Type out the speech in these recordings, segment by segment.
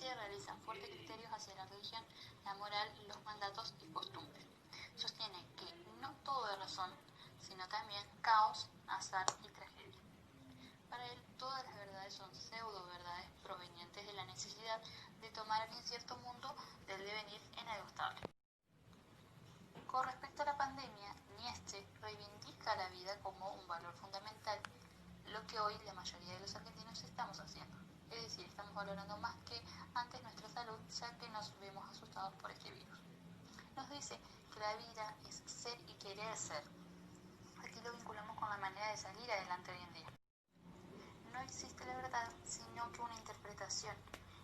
Iglesia realiza fuertes criterios hacia la religión, la moral, los mandatos y costumbres. Sostiene que no todo es razón, sino también caos, azar y tragedia. Para él, todas las verdades son pseudo-verdades provenientes de la necesidad de tomar el incierto mundo del devenir inagotable. Con respecto a la pandemia, Nietzsche reivindica la vida como un valor fundamental, lo que hoy la mayoría de los argentinos estamos haciendo. Es decir, estamos valorando más que antes nuestra salud, ya que nos vemos asustados por este virus. Nos dice que la vida es ser y querer ser. Aquí lo vinculamos con la manera de salir adelante hoy en día. No existe la verdad, sino que una interpretación.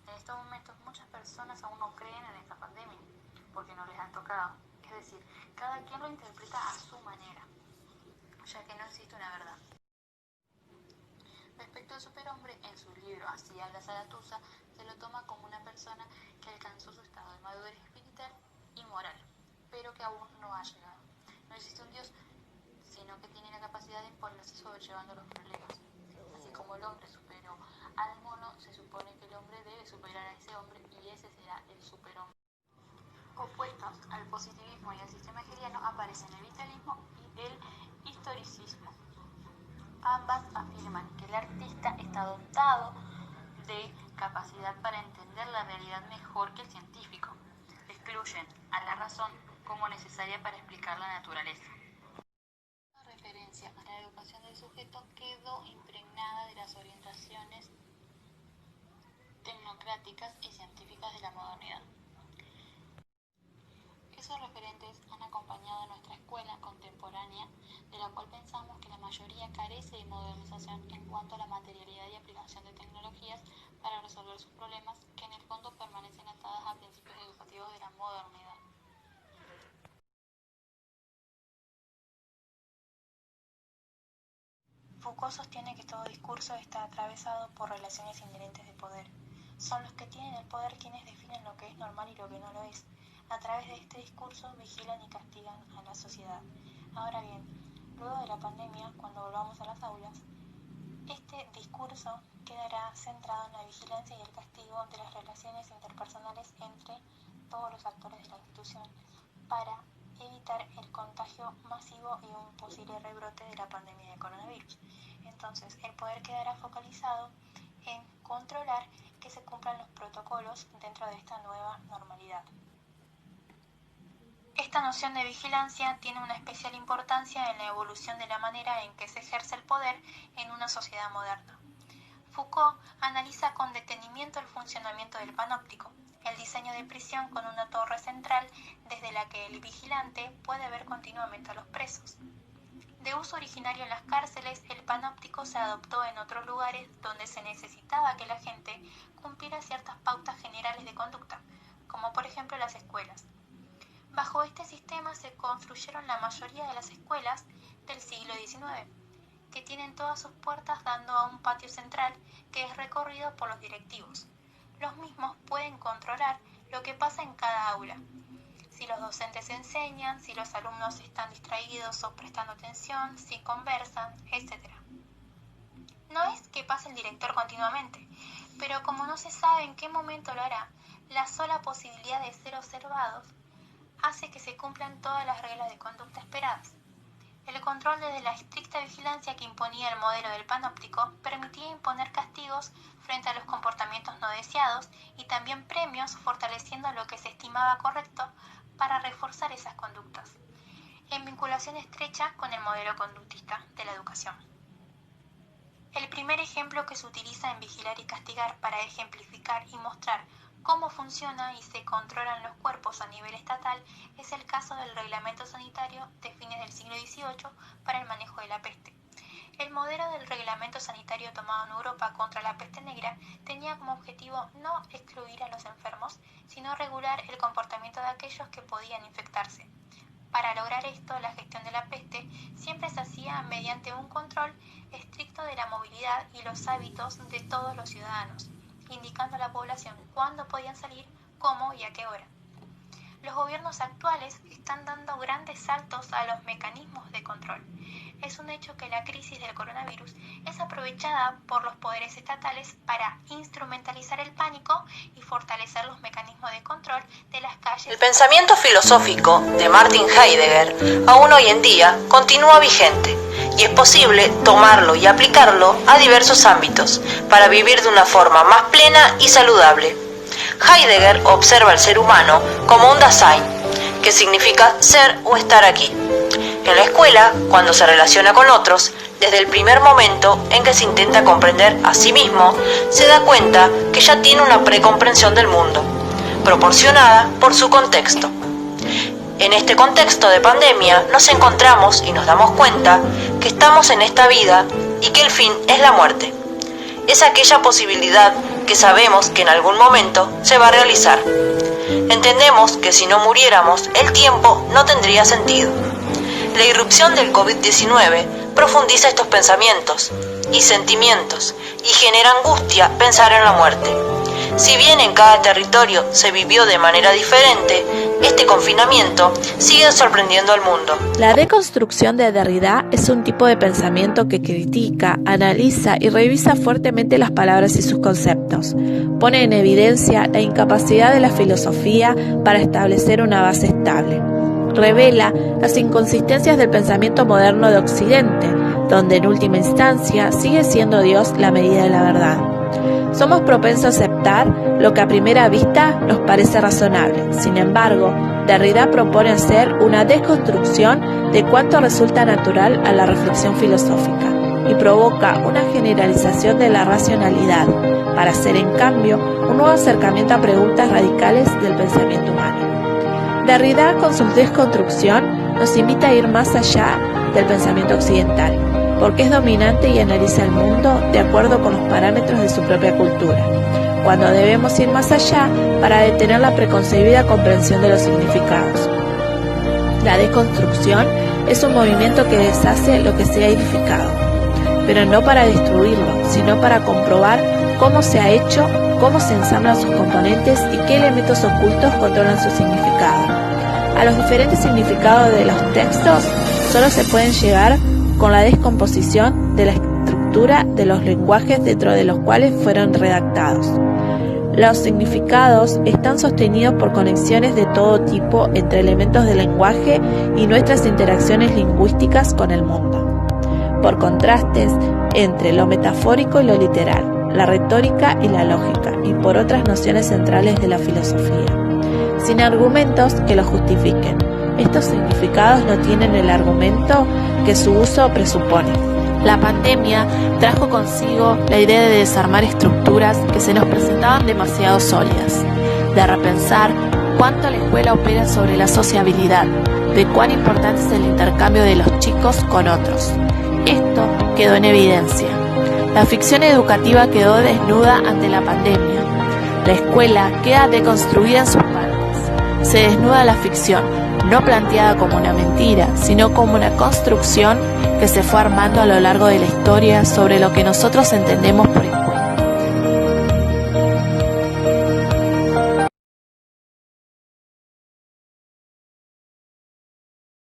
En estos momentos muchas personas aún no creen en esta pandemia, porque no les han tocado. Es decir, cada quien lo interpreta a su manera, ya que no existe una verdad. Respecto al superhombre, en su libro Así habla Zaratustra, se lo toma como una persona que alcanzó su estado de madurez espiritual y moral, pero que aún no ha llegado. No existe un Dios, sino que tiene la capacidad de imponerse sobrellevando los problemas. Así como el hombre superó al mono, se supone que el hombre debe superar a ese hombre y ese será el superhombre. Opuestos al positivismo y al sistema hegeliano aparecen el vitalismo y el historicismo. Ambas afirman que el artista está dotado de capacidad para entender la realidad mejor que el científico. Excluyen a la razón como necesaria para explicar la naturaleza. La referencia a la educación del sujeto quedó impregnada de las orientaciones tecnocráticas y científicas de la modernidad. Esos referentes han acompañado a nuestra escuela contemporánea, de la cual pensamos que la mayoría carece de modernización en cuanto a la materialidad y aplicación de tecnologías para resolver sus problemas, que en el fondo permanecen atadas a principios educativos de la modernidad. Foucault sostiene que todo discurso está atravesado por relaciones inherentes de poder. Son los que tienen el poder quienes definen lo que es normal y lo que no lo es. A través de este discurso vigilan y castigan a la sociedad. Ahora bien, luego de la pandemia, cuando volvamos a las aulas, este discurso quedará centrado en la vigilancia y el castigo de las relaciones interpersonales entre todos los actores de la institución para evitar el contagio masivo y un posible rebrote de la pandemia de coronavirus. Entonces, el poder quedará focalizado en controlar que se cumplan los protocolos dentro de esta nueva normalidad. Esta noción de vigilancia tiene una especial importancia en la evolución de la manera en que se ejerce el poder en una sociedad moderna. Foucault analiza con detenimiento el funcionamiento del panóptico, el diseño de prisión con una torre central desde la que el vigilante puede ver continuamente a los presos. De uso originario en las cárceles, el panóptico se adoptó en otros lugares donde se necesitaba que la gente cumpliera ciertas pautas generales de conducta, como por ejemplo las escuelas. Bajo este sistema se construyeron la mayoría de las escuelas del siglo XIX, que tienen todas sus puertas dando a un patio central que es recorrido por los directivos. Los mismos pueden controlar lo que pasa en cada aula, si los docentes enseñan, si los alumnos están distraídos o prestando atención, si conversan, etc. No es que pase el director continuamente, pero como no se sabe en qué momento lo hará, la sola posibilidad de ser observados hace que se cumplan todas las reglas de conducta esperadas. El control desde la estricta vigilancia que imponía el modelo del panóptico permitía imponer castigos frente a los comportamientos no deseados y también premios fortaleciendo lo que se estimaba correcto para reforzar esas conductas, en vinculación estrecha con el modelo conductista de la educación. El primer ejemplo que se utiliza en vigilar y castigar para ejemplificar y mostrar cómo funciona y se controlan los cuerpos a nivel estatal es el caso del Reglamento Sanitario de fines del siglo XVIII para el manejo de la peste. El modelo del reglamento sanitario tomado en Europa contra la peste negra tenía como objetivo no excluir a los enfermos, sino regular el comportamiento de aquellos que podían infectarse. Para lograr esto, la gestión de la peste siempre se hacía mediante un control estricto de la movilidad y los hábitos de todos los ciudadanos, indicando a la población cuándo podían salir, cómo y a qué hora. Los gobiernos actuales están dando grandes saltos a los mecanismos de control. Es un hecho que la crisis del coronavirus es aprovechada por los poderes estatales para instrumentalizar el pánico y fortalecer los mecanismos de control de las calles. El pensamiento filosófico de Martin Heidegger aún hoy en día continúa vigente y es posible tomarlo y aplicarlo a diversos ámbitos para vivir de una forma más plena y saludable. Heidegger observa al ser humano como un Dasein, que significa ser o estar aquí. En la escuela, cuando se relaciona con otros, desde el primer momento en que se intenta comprender a sí mismo, se da cuenta que ya tiene una precomprensión del mundo, proporcionada por su contexto. En este contexto de pandemia nos encontramos y nos damos cuenta que estamos en esta vida y que el fin es la muerte. Es aquella posibilidad que sabemos que en algún momento se va a realizar. Entendemos que si no muriéramos, el tiempo no tendría sentido. La irrupción del COVID-19 profundiza estos pensamientos y sentimientos y genera angustia pensar en la muerte. Si bien en cada territorio se vivió de manera diferente, este confinamiento sigue sorprendiendo al mundo. La deconstrucción de Derrida es un tipo de pensamiento que critica, analiza y revisa fuertemente las palabras y sus conceptos. Pone en evidencia la incapacidad de la filosofía para establecer una base estable. Revela las inconsistencias del pensamiento moderno de Occidente, donde en última instancia sigue siendo Dios la medida de la verdad. Somos propensos a aceptar lo que a primera vista nos parece razonable. Sin embargo, Derrida propone hacer una desconstrucción de cuanto resulta natural a la reflexión filosófica y provoca una generalización de la racionalidad para hacer, en cambio, un nuevo acercamiento a preguntas radicales del pensamiento humano. Derrida, con su desconstrucción, nos invita a ir más allá del pensamiento occidental, porque es dominante y analiza el mundo de acuerdo con los parámetros de su propia cultura, cuando debemos ir más allá para detener la preconcebida comprensión de los significados. La deconstrucción es un movimiento que deshace lo que se ha edificado, pero no para destruirlo, sino para comprobar cómo se ha hecho, cómo se ensamblan sus componentes y qué elementos ocultos controlan su significado. A los diferentes significados de los textos solo se pueden llegar con la descomposición de la estructura de los lenguajes dentro de los cuales fueron redactados. Los significados están sostenidos por conexiones de todo tipo entre elementos del lenguaje y nuestras interacciones lingüísticas con el mundo, por contrastes entre lo metafórico y lo literal, la retórica y la lógica, y por otras nociones centrales de la filosofía, sin argumentos que lo justifiquen. Estos significados no tienen el argumento que su uso presupone. La pandemia trajo consigo la idea de desarmar estructuras que se nos presentaban demasiado sólidas, de repensar cuánto la escuela opera sobre la sociabilidad, de cuán importante es el intercambio de los chicos con otros. Esto quedó en evidencia. La ficción educativa quedó desnuda ante la pandemia. La escuela queda deconstruida en sus partes. Se desnuda la ficción, no planteada como una mentira, sino como una construcción que se fue armando a lo largo de la historia sobre lo que nosotros entendemos por